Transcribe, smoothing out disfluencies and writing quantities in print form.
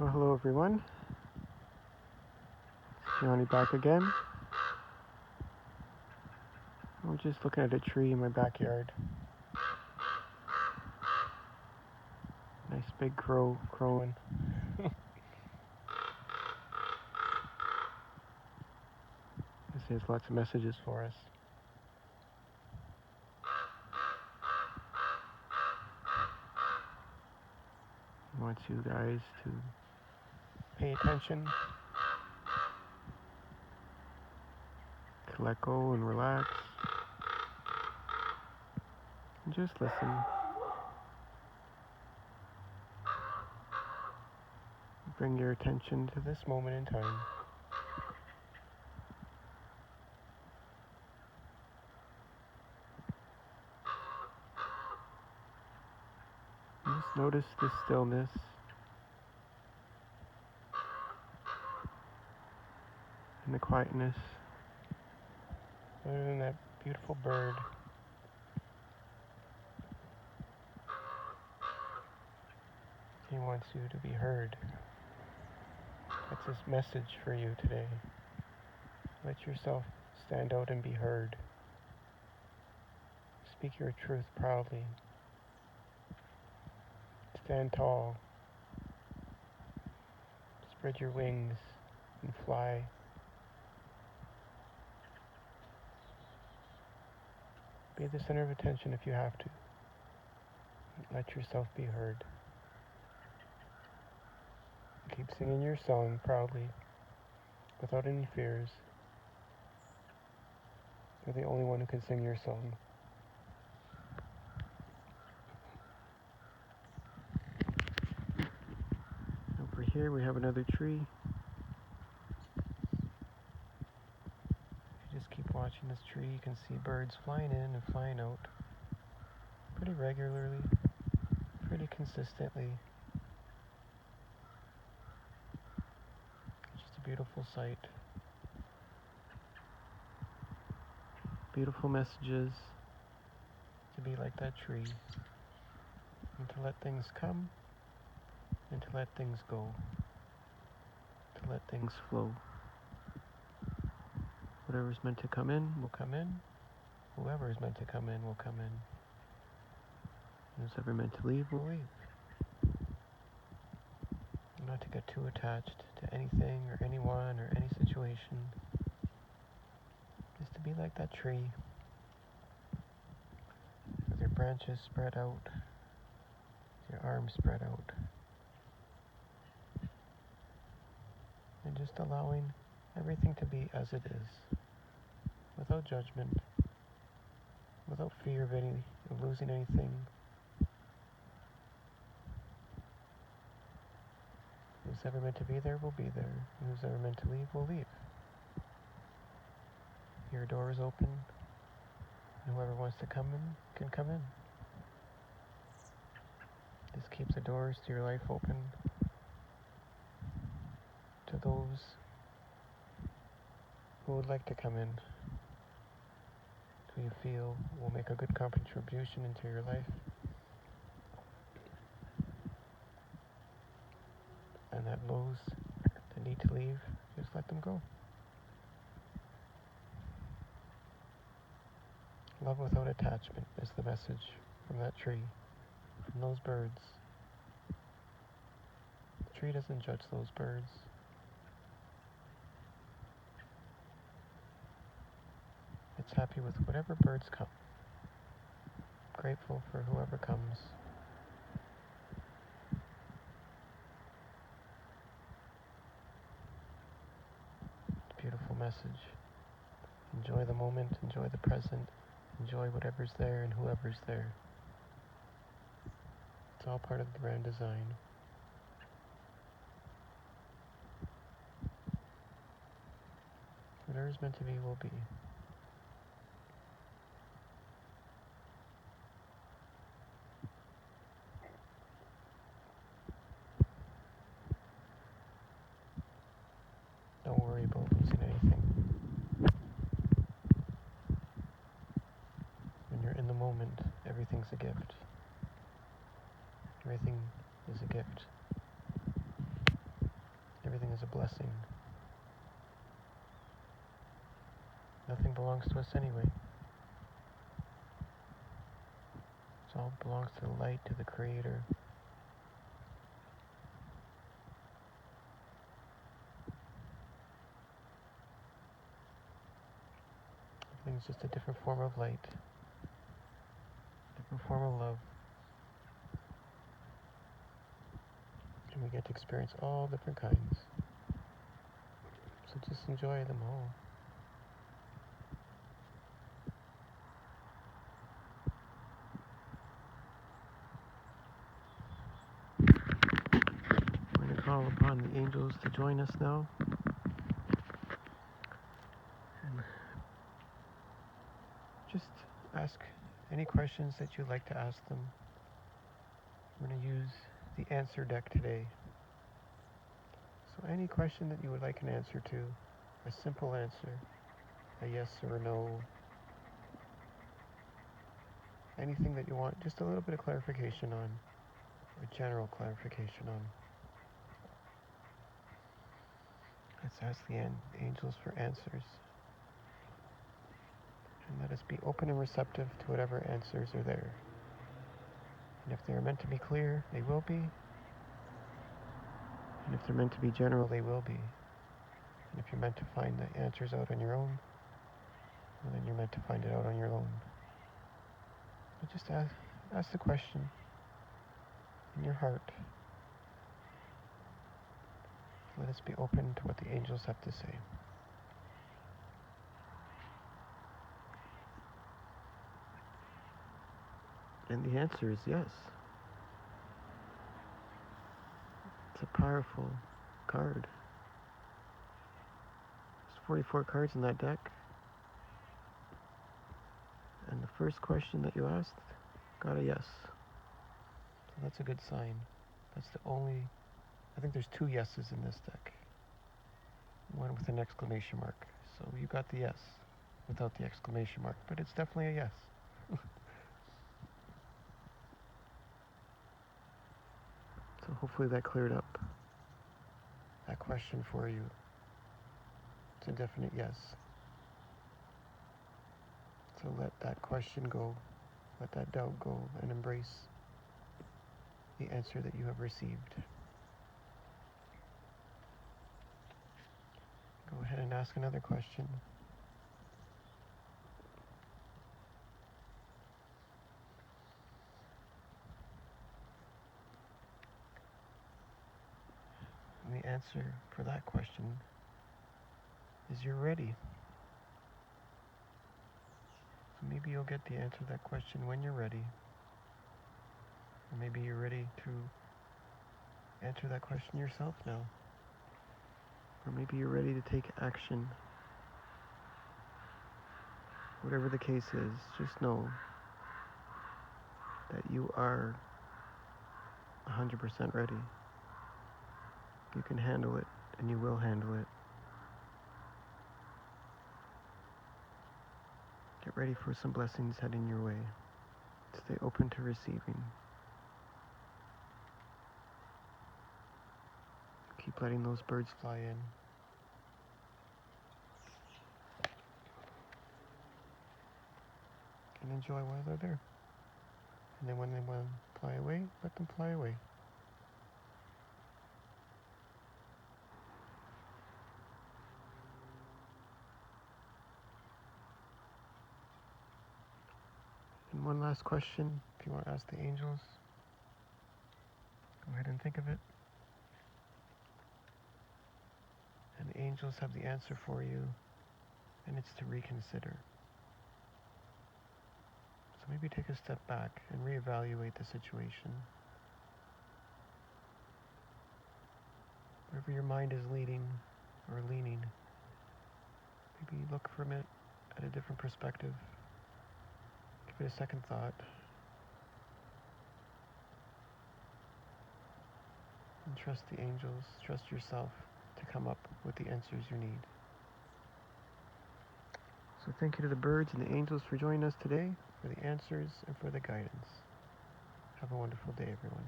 Well, hello everyone. It's Johnny back again. I'm just looking at a tree in my backyard. Nice big crow crowing. This has lots of messages for us. I want you guys to pay attention, to let go and relax, and just listen. Bring your attention to this moment in time. Just notice the stillness. And the quietness. Other than that beautiful bird. He wants you to be heard. That's his message for you today. Let yourself stand out and be heard. Speak your truth proudly. Stand tall. Spread your wings and fly. Be the center of attention if you have to. Let yourself be heard. Keep singing your song proudly, without any fears. You're the only one who can sing your song. Over here we have another tree. If you just keep watching this tree, you can see birds flying in and flying out pretty regularly, pretty consistently. It's just a beautiful sight. Beautiful messages to be like that tree, and to let things come, and to let things go, to let things flow. Whatever's meant to come in will come in. Whoever is meant to come in will come in. Who's ever meant to leave will leave. Not to get too attached to anything or anyone or any situation. Just to be like that tree, with your branches spread out, your arms spread out, and just allowing everything to be as it is, without judgment, without fear of losing anything. Who's ever meant to be there will be there, and who's ever meant to leave will leave. Your door is open, and whoever wants to come in can come in. Just keep the doors to your life open to those who would like to come in, who you feel will make a good contribution into your life. And that those that need to leave, just let them go. Love without attachment is the message from that tree, from those birds. The tree doesn't judge those birds. It's happy with whatever birds come. Grateful for whoever comes. Beautiful message. Enjoy the moment, enjoy the present, enjoy whatever's there and whoever's there. It's all part of the grand design. Whatever's meant to be will be. Don't worry about losing anything. When you're in the moment, everything's a gift. Everything is a gift. blessing. Nothing belongs to us anyway. It all belongs to the light, to the Creator. Everything's just a different form of light, different form of love. And we get to experience all different kinds. So just enjoy them all. We're going to call upon the angels to join us now. And just ask any questions that you'd like to ask them. We're going to use the answer deck today. So any question that you would like an answer to, a simple answer, a yes or a no, anything that you want, just a little bit of clarification on, or general clarification on. Let's ask the angels for answers. And let us be open and receptive to whatever answers are there. And if they are meant to be clear, they will be. And if they're meant to be general, they will be. And if you're meant to find the answers out on your own, well, then you're meant to find it out on your own. But just ask the question in your heart. Let us be open to what the angels have to say. And the answer is yes. It's a powerful card. There's 44 cards in that deck. And the first question that you asked got a yes. So that's a good sign. That's the only, I think there's 2 yeses in this deck. One with an exclamation mark. So you got the yes without the exclamation mark, but it's definitely a yes. So hopefully that cleared up that question for you. It's a definite yes. So let that question go, let that doubt go, and embrace the answer that you have received. Go ahead and ask another question. And the answer for that question is you're ready. So maybe you'll get the answer to that question when you're ready. Or maybe you're ready to answer that question yourself now. Or maybe you're ready to take action. Whatever the case is, just know that you are 100% ready. You can handle it, and you will handle it. Get ready for some blessings heading your way. Stay open to receiving. Keep letting those birds fly in. And enjoy while they're there. And then when they want to fly away, let them fly away. And one last question, if you want to ask the angels, go ahead and think of it. And the angels have the answer for you, and it's to reconsider. So maybe take a step back and reevaluate the situation. Wherever your mind is leading or leaning, maybe look from it at a different perspective. Give it a second thought. And trust the angels, trust yourself to come up with the answers you need. So thank you to the birds and the angels for joining us today, for the answers and for the guidance. Have a wonderful day, everyone.